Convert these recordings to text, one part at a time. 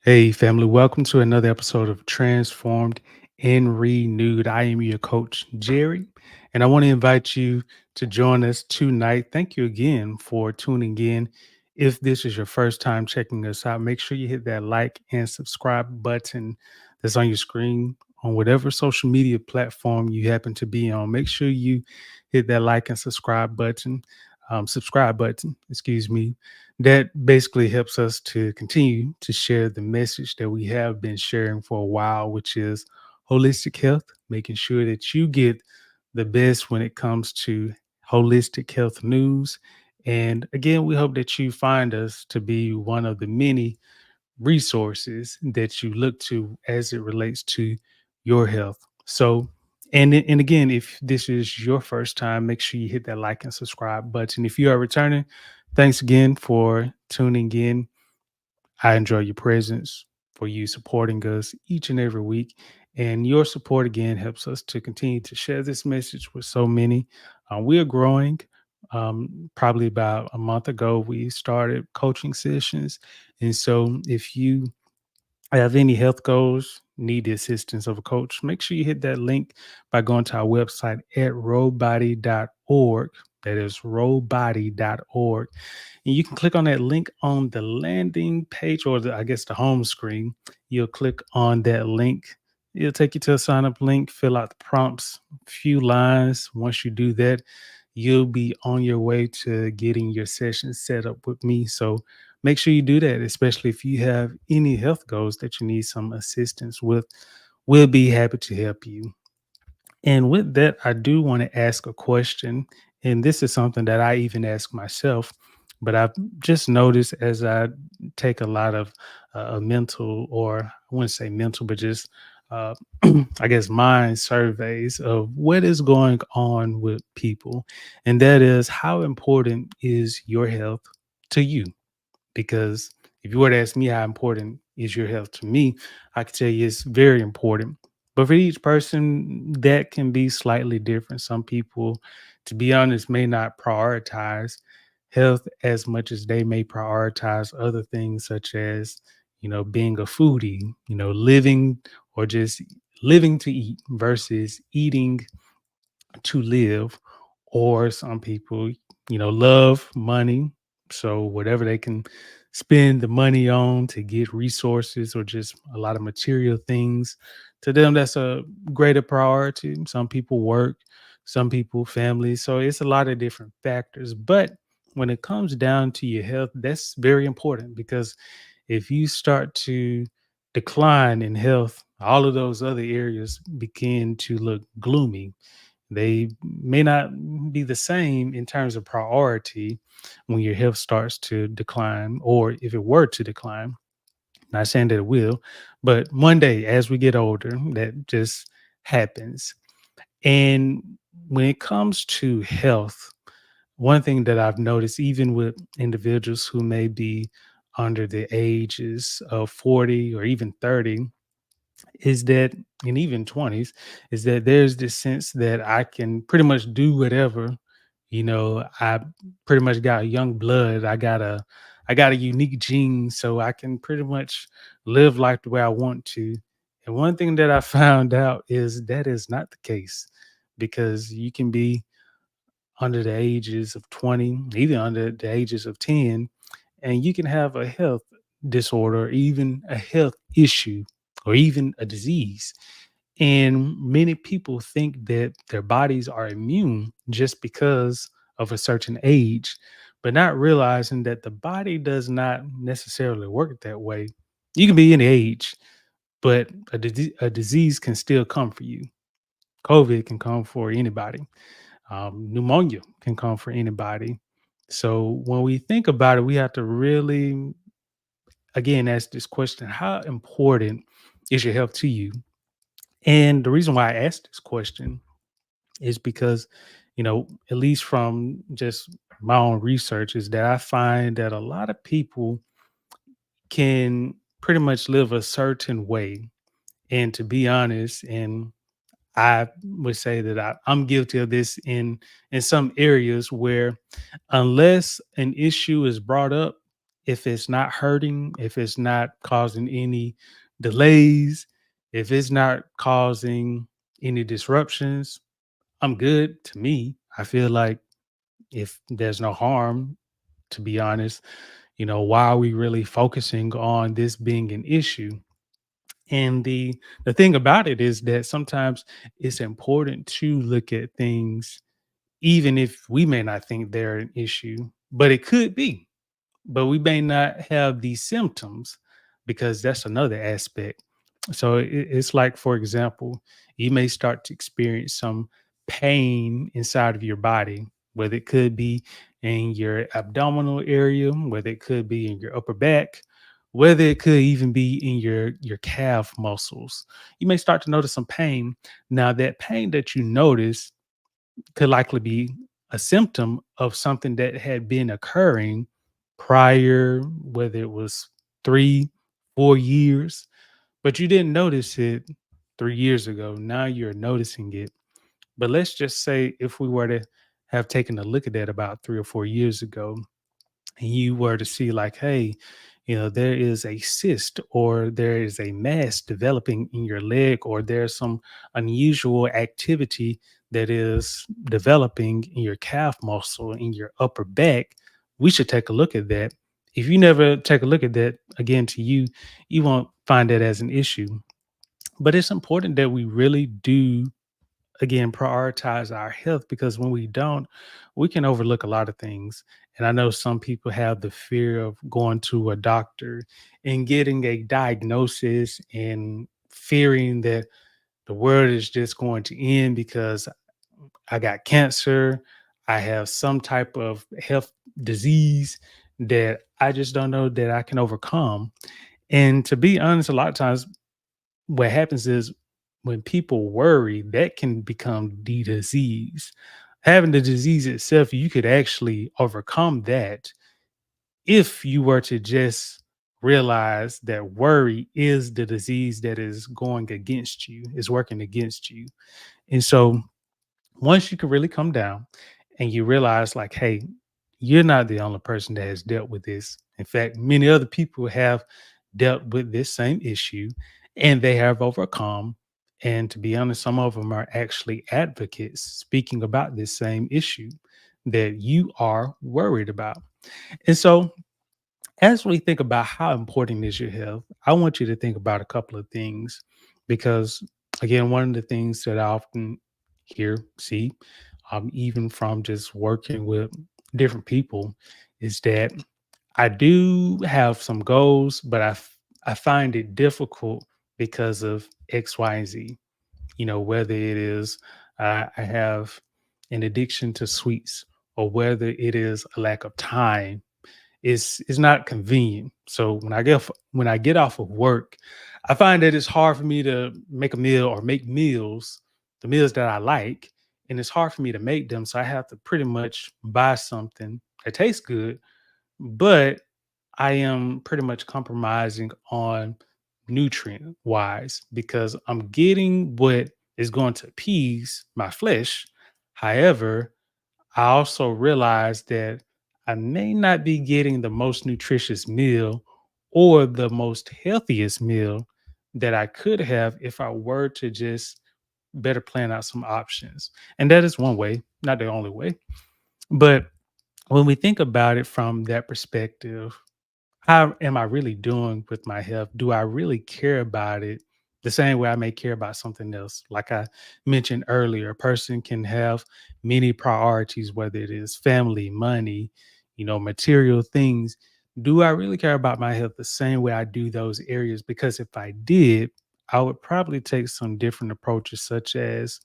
Hey, family, welcome to another episode of Transformed and Renewed. I am your coach, Jerry, and I want to invite you to join us tonight. Thank you again for tuning in. If this is your first time checking us out, make sure you hit that like and subscribe button that's on your screen on whatever social media platform you happen to be on. Make sure you hit that like and subscribe button, excuse me, that basically helps us to continue to share the message that we have been sharing for a while, which is holistic health, making sure that you get the best when it comes to holistic health news. And again, we hope that you find us to be one of the many resources that you look to as it relates to your health. So, and again, if this is your first time, make sure you hit that like and subscribe button. If you are returning, thanks again for tuning in. I enjoy your presence, for you supporting us each and every week. And your support again helps us to continue to share this message with so many. We are growing. Probably about a month ago, we started coaching sessions. And so if you have any health goals, need the assistance of a coach, make sure you hit that link by going to our website at roadbody.org. That is roadbody.org. And you can click on that link on the landing page or I guess the home screen. You'll click on that link. It'll take you to a sign up link, fill out the prompts, few lines. Once you do that, you'll be on your way to getting your session set up with me. So make sure you do that, especially if you have any health goals that you need some assistance with. We'll be happy to help you. And with that, I do want to ask a question. And this is something that I even ask myself, but I've just noticed as I take a lot of mental, or I wouldn't say mental, but just uh, I guess mind surveys of what is going on with people. And that is, how important is your health to you? Because if you were to ask me how important is your health to me, I could tell you it's very important. But for each person, that can be slightly different. Some people, to be honest, may not prioritize health as much as they may prioritize other things, such as, being a foodie, living or just living to eat versus eating to live. Or some people, love money. So whatever they can spend the money on to get resources or just a lot of material things, to them, that's a greater priority. Some people work, some people family. So it's a lot of different factors. But when it comes down to your health, that's very important because if you start to decline in health, all of those other areas begin to look gloomy. They may not be the same in terms of priority when your health starts to decline, or if it were to decline. Not saying that it will, but one day as we get older, that just happens. And when it comes to health, one thing that I've noticed, even with individuals who may be under the ages of 40 or even 30, is that, and even 20s, is that there's this sense that I can pretty much do whatever. I pretty much got young blood. I got a unique gene, so I can pretty much live life the way I want to. And one thing that I found out is that is not the case, because you can be under the ages of 20, even under the ages of 10, and you can have a health disorder, even a health issue, or even a disease. And many people think that their bodies are immune just because of a certain age, but not realizing that the body does not necessarily work that way. You can be any age, but a disease can still come for you. COVID can come for anybody. Pneumonia can come for anybody. So when we think about it, we have to really, again, ask this question: how important is your health to you? And the reason why I asked this question is because, at least from just my own research, is that I find that a lot of people can pretty much live a certain way. And to be honest, and I would say that I'm guilty of this in some areas where, unless an issue is brought up, if it's not hurting, if it's not causing any delays, if it's not causing any disruptions, I'm good to me. I feel like if there's no harm, to be honest, why are we really focusing on this being an issue? And the thing about it is that sometimes it's important to look at things even if we may not think they're an issue, but it could be, but we may not have these symptoms because that's another aspect. So it's like, for example, you may start to experience some pain inside of your body, whether it could be in your abdominal area, whether it could be in your upper back, whether it could even be in your calf muscles. You may start to notice some pain. Now, that pain that you notice could likely be a symptom of something that had been occurring prior, whether it was 3, 4 years, but you didn't notice it 3 years ago. Now you're noticing it. But let's just say if we were to have taken a look at that about 3 or 4 years ago, and you were to see like, hey, there is a cyst or there is a mass developing in your leg, or there's some unusual activity that is developing in your calf muscle in your upper back, we should take a look at that. If you never take a look at that, again, to you, you won't find that as an issue. But it's important that we really do, again, prioritize our health, because when we don't, we can overlook a lot of things. And I know some people have the fear of going to a doctor and getting a diagnosis and fearing that the world is just going to end because I got cancer, I have some type of health disease that I just don't know that I can overcome. And to be honest, a lot of times what happens is when people worry, that can become the disease. Having the disease itself, you could actually overcome that if you were to just realize that worry is the disease that is going against you, is working against you. And so once you can really come down and you realize, like, hey, you're not the only person that has dealt with this. In fact, many other people have dealt with this same issue and they have overcome. And to be honest, some of them are actually advocates speaking about this same issue that you are worried about. And so as we think about how important is your health, I want you to think about a couple of things because, again, one of the things that I often hear, see, even from just working with different people, is that I do have some goals, but I find it difficult because of X, Y, and Z. Whether it is I have an addiction to sweets, or whether it is a lack of time, is not convenient. So when I get off of work, I find that it's hard for me to make a meal or make meals, the meals that I like, and it's hard for me to make them. So I have to pretty much buy something that tastes good, but I am pretty much compromising on nutrient wise because I'm getting what is going to appease my flesh. However, I also realized that I may not be getting the most nutritious meal or the most healthiest meal that I could have if I were to just better plan out some options. And that is one way, not the only way. But when we think about it from that perspective, how am I really doing with my health? Do I really care about it the same way I may care about something else? Like I mentioned earlier, a person can have many priorities, whether it is family, money, material things. Do I really care about my health the same way I do those areas? Because if I did, I would probably take some different approaches, such as,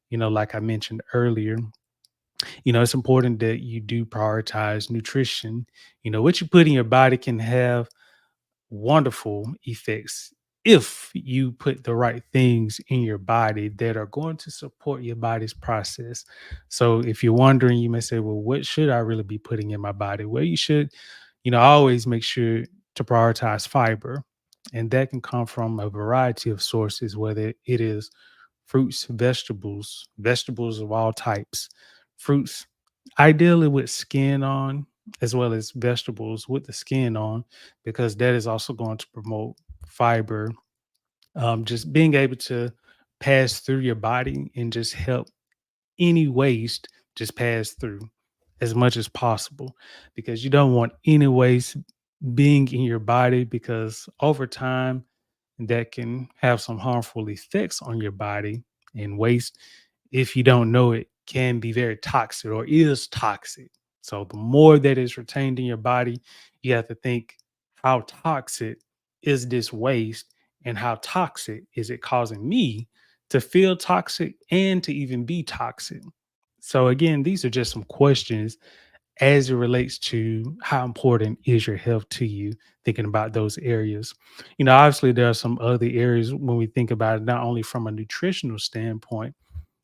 like I mentioned earlier, it's important that you do prioritize nutrition. What you put in your body can have wonderful effects if you put the right things in your body that are going to support your body's process. So if you're wondering, you may say, well, what should I really be putting in my body? Well, you should, always make sure to prioritize fiber. And that can come from a variety of sources, whether it is fruits, vegetables of all types, fruits ideally with skin on, as well as vegetables with the skin on, because that is also going to promote fiber. Just being able to pass through your body and just help any waste just pass through as much as possible, because you don't want any waste being in your body, because over time that can have some harmful effects on your body. And waste, if you don't know it, can be very toxic or is toxic. So the more that is retained in your body, you have to think, how toxic is this waste, and how toxic is it causing me to feel toxic and to even be toxic. So again, these are just some questions as it relates to how important is your health to you, thinking about those areas. Obviously, there are some other areas when we think about it, not only from a nutritional standpoint,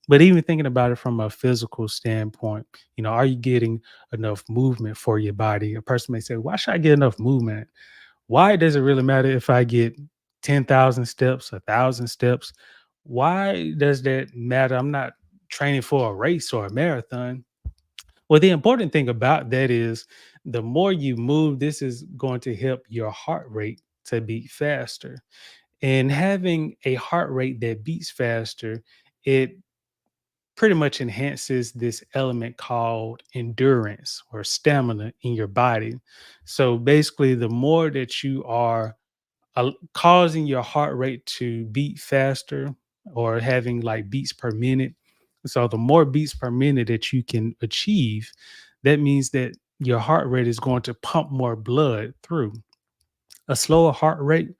but even thinking about it from a physical standpoint. Are you getting enough movement for your body? A person may say, why should I get enough movement? Why does it really matter if I get 10,000 steps, 1,000 steps? Why does that matter? I'm not training for a race or a marathon. Well, the important thing about that is the more you move, this is going to help your heart rate to beat faster. And having a heart rate that beats faster, it pretty much enhances this element called endurance or stamina in your body. So basically, the more that you are causing your heart rate to beat faster, or having like beats per minute. So the more beats per minute that you can achieve, that means that your heart rate is going to pump more blood through. A slower heart rate,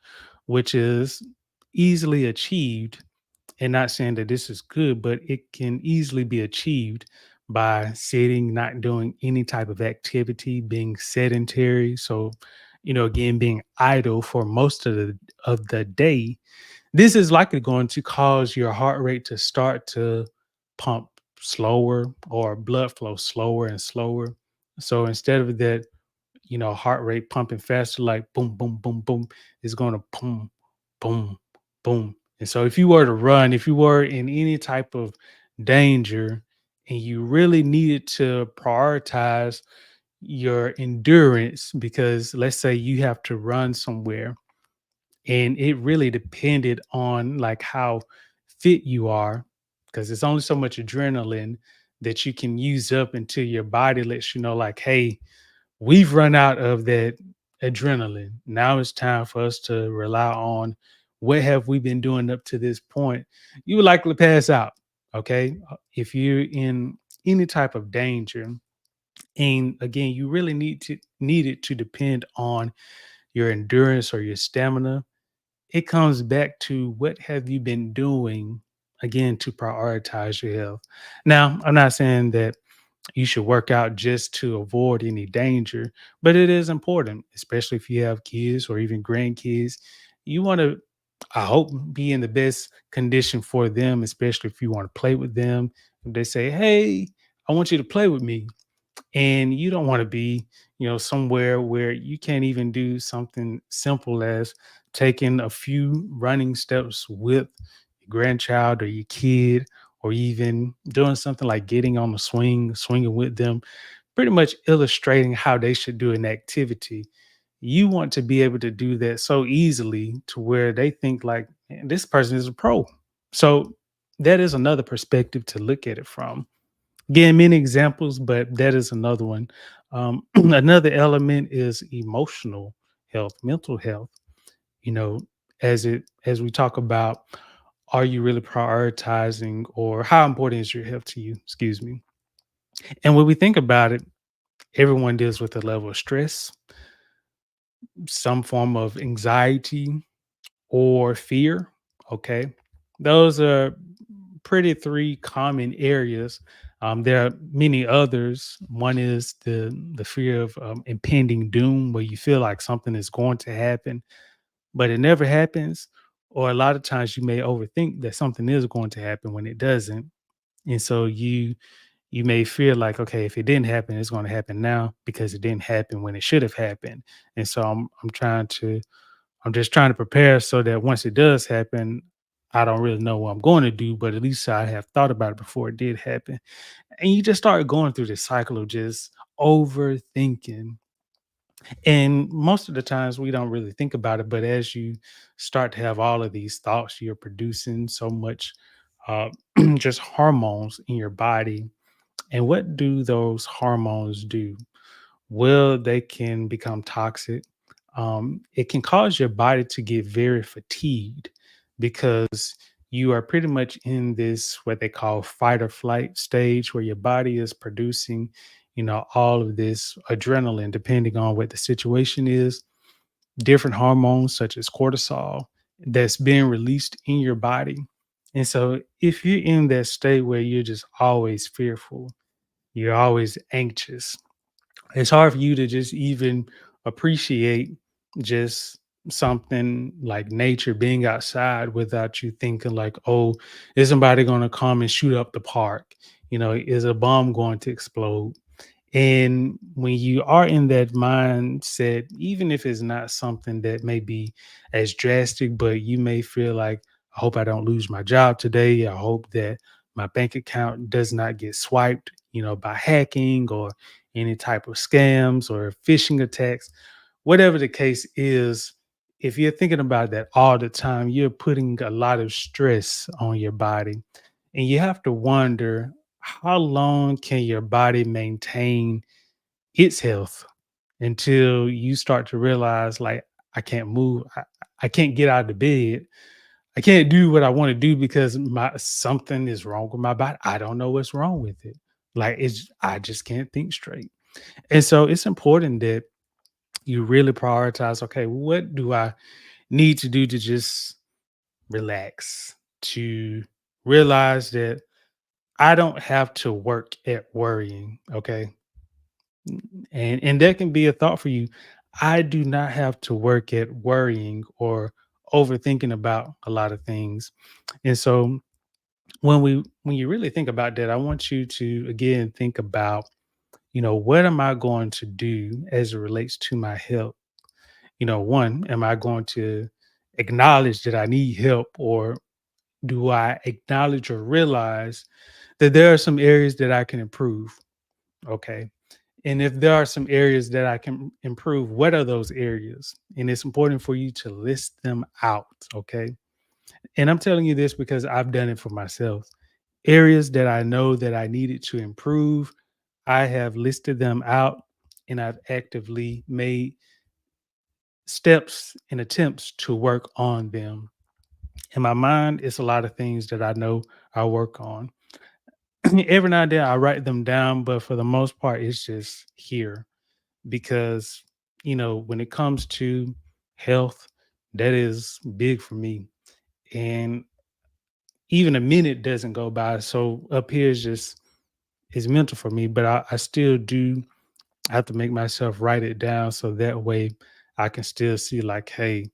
which is easily achieved, and not saying that this is good, but it can easily be achieved by sitting, not doing any type of activity, being sedentary. So, again, being idle for most of the day. This is likely going to cause your heart rate to start to pump slower, or blood flow slower and slower. So instead of that, heart rate pumping faster, like boom, boom, boom, boom, is going to boom, boom, boom. And so if you were to run, if you were in any type of danger, and you really needed to prioritize your endurance, because let's say you have to run somewhere, and it really depended on like how fit you are, because it's only so much adrenaline that you can use up until your body lets you know, like, hey, we've run out of that adrenaline. Now it's time for us to rely on what have we been doing up to this point. You would likely pass out. Okay. If you're in any type of danger, and again, you really need it to depend on your endurance or your stamina. It comes back to what have you been doing, again, to prioritize your health. Now, I'm not saying that you should work out just to avoid any danger, but it is important, especially if you have kids or even grandkids. You want to, I hope, be in the best condition for them, especially if you want to play with them. If they say, hey, I want you to play with me, and you don't want to be, somewhere where you can't even do something simple as taking a few running steps with your grandchild or your kid, or even doing something like getting on the swing, swinging with them, pretty much illustrating how they should do an activity. You want to be able to do that so easily to where they think like, "Man, this person is a pro." So that is another perspective to look at it from. Again, many examples, but that is another one. Another element is emotional health, mental health. You know, as we talk about, are you really prioritizing, or how important is your health to you? Excuse me. And when we think about it, everyone deals with a level of stress, some form of anxiety, or fear. Okay. Those are pretty three common areas. There are many others. One is the fear of impending doom, where you feel like something is going to happen, but it never happens. Or a lot of times you may overthink that something is going to happen when it doesn't. And so you may feel like, okay, if it didn't happen, it's going to happen now because it didn't happen when it should have happened. And so I'm just trying to prepare so that once it does happen, I don't really know what I'm going to do, but at least I have thought about it before it did happen. And you just start going through this cycle of just overthinking. And most of the times we don't really think about it, but as you start to have all of these thoughts, you're producing so much uh, just hormones in your body. And what do those hormones do? Well, they can become toxic. It can cause your body to get very fatigued because you are pretty much in this what they call fight or flight stage where your body is producing, all of this adrenaline, depending on what the situation is, different hormones such as cortisol that's being released in your body. And so, if you're in that state where you're just always fearful, you're always anxious, it's hard for you to just even appreciate just something like nature being outside without you thinking like, oh, is somebody going to come and shoot up the park? Is a bomb going to explode? And when you are in that mindset, even if it's not something that may be as drastic, but you may feel like, I hope I don't lose my job today. I hope that my bank account does not get swiped, by hacking or any type of scams or phishing attacks. Whatever the case is, if you're thinking about that all the time, you're putting a lot of stress on your body. And you have to wonder, how long can your body maintain its health until you start to realize, like, I can't move, I can't get out of the bed, I can't do what I want to do because my something is wrong with my body. I don't know what's wrong with it. Like, I just can't think straight. And so it's important that you really prioritize, okay, what do I need to do to just relax, to realize that I don't have to work at worrying, okay? And that can be a thought for you. I do not have to work at worrying or overthinking about a lot of things. And so when you really think about that, I want you to again think about, what am I going to do as it relates to my health? One, am I going to acknowledge that I need help, or do I acknowledge or realize that there are some areas that I can improve? Okay. And if there are some areas that I can improve, what are those areas? And it's important for you to list them out. Okay. And I'm telling you this because I've done it for myself. Areas that I know that I needed to improve, I have listed them out and I've actively made steps and attempts to work on them. In my mind, it's a lot of things that I know I work on. Every now and then I write them down, but for the most part, it's just here because, when it comes to health, that is big for me. And even a minute doesn't go by. So up here is mental for me, but I still do have to make myself write it down so that way I can still see, like, hey,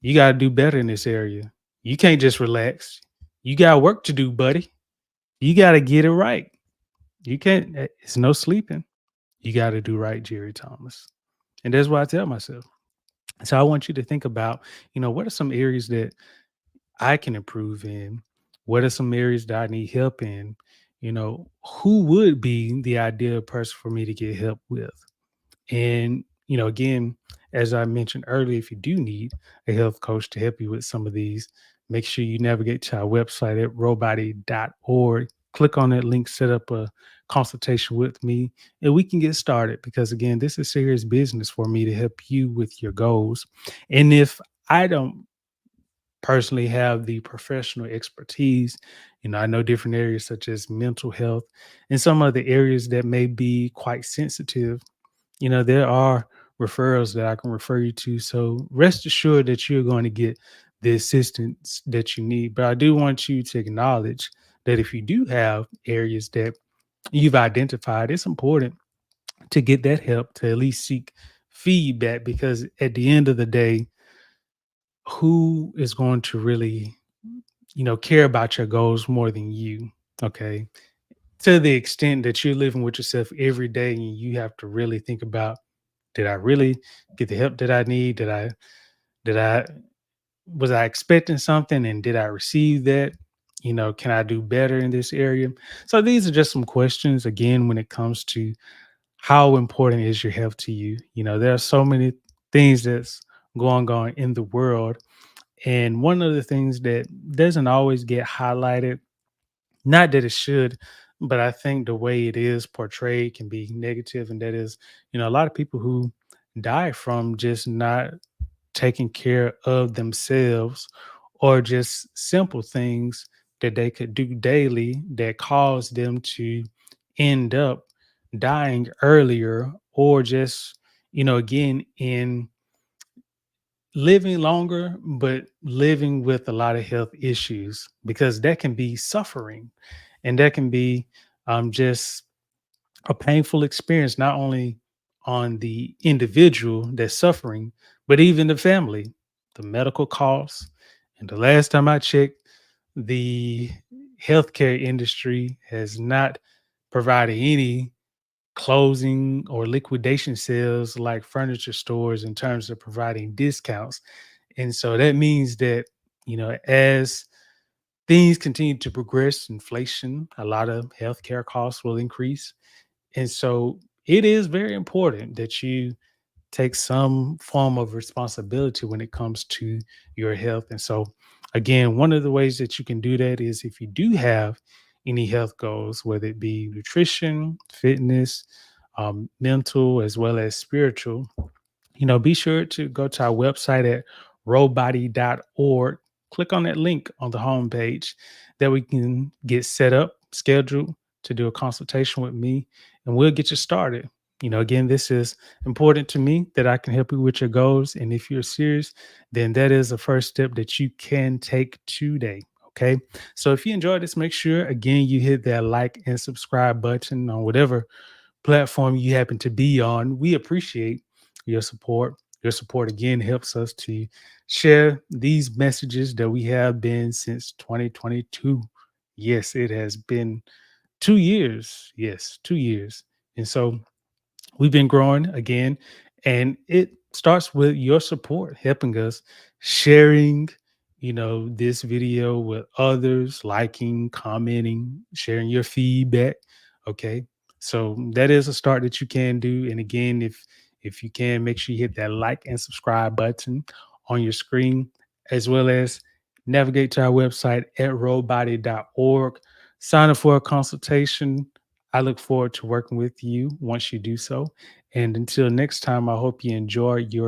you got to do better in this area. You can't just relax. You got work to do, buddy. You got to get it right. You can't, it's no sleeping. You got to do right, Jerry Thomas. And that's what I tell myself. So I want you to think about, what are some areas that I can improve in? What are some areas that I need help in? Who would be the ideal person for me to get help with? And, again, as I mentioned earlier, if you do need a health coach to help you with some of these, make sure you navigate to our website at robody.org. Click on that link, set up a consultation with me, and we can get started because, again, this is serious business for me to help you with your goals. And if I don't personally have the professional expertise, I know different areas such as mental health and some other areas that may be quite sensitive, there are referrals that I can refer you to. So rest assured that you're going to get the assistance that you need. But I do want you to acknowledge that if you do have areas that you've identified, it's important to get that help, to at least seek feedback, because at the end of the day, who is going to really, care about your goals more than you? Okay. To the extent that you're living with yourself every day and you have to really think about, did I really get the help that I need? Did I was I expecting something and did I receive that? Can I do better in this area? So these are just some questions again when it comes to how important is your health to you? You know, there are so many things that's going on in the world. And one of the things that doesn't always get highlighted, not that it should, but I think the way it is portrayed can be negative. And that is, a lot of people who die from just not taking care of themselves, or just simple things that they could do daily that cause them to end up dying earlier, or just, again, in living longer, but living with a lot of health issues, because that can be suffering, and that can be just a painful experience, not only on the individual that's suffering, but even the family, the medical costs. And the last time I checked, the healthcare industry has not provided any closing or liquidation sales like furniture stores in terms of providing discounts. And so that means that, as things continue to progress, inflation, a lot of healthcare costs will increase. And so it is very important that you take some form of responsibility when it comes to your health. And so, again, one of the ways that you can do that is, if you do have any health goals, whether it be nutrition, fitness, mental, as well as spiritual, be sure to go to our website at robody.org. Click on that link on the homepage, that we can get set up, scheduled to do a consultation with me, and we'll get you started. Again, this is important to me, that I can help you with your goals. And if you're serious, then that is the first step that you can take today. Okay. So if you enjoyed this, make sure, again, you hit that like and subscribe button on whatever platform you happen to be on. We appreciate your support. Your support, again, helps us to share these messages that we have been since 2022. Yes, it has been 2 years. Yes, 2 years. And so we've been growing again, and it starts with your support, helping us, sharing, this video with others, liking, commenting, sharing your feedback. Okay. So that is a start that you can do. And again, if you can, make sure you hit that like and subscribe button on your screen, as well as navigate to our website at roadbody.org. Sign up for a consultation. I look forward to working with you once you do so. And until next time, I hope you enjoy your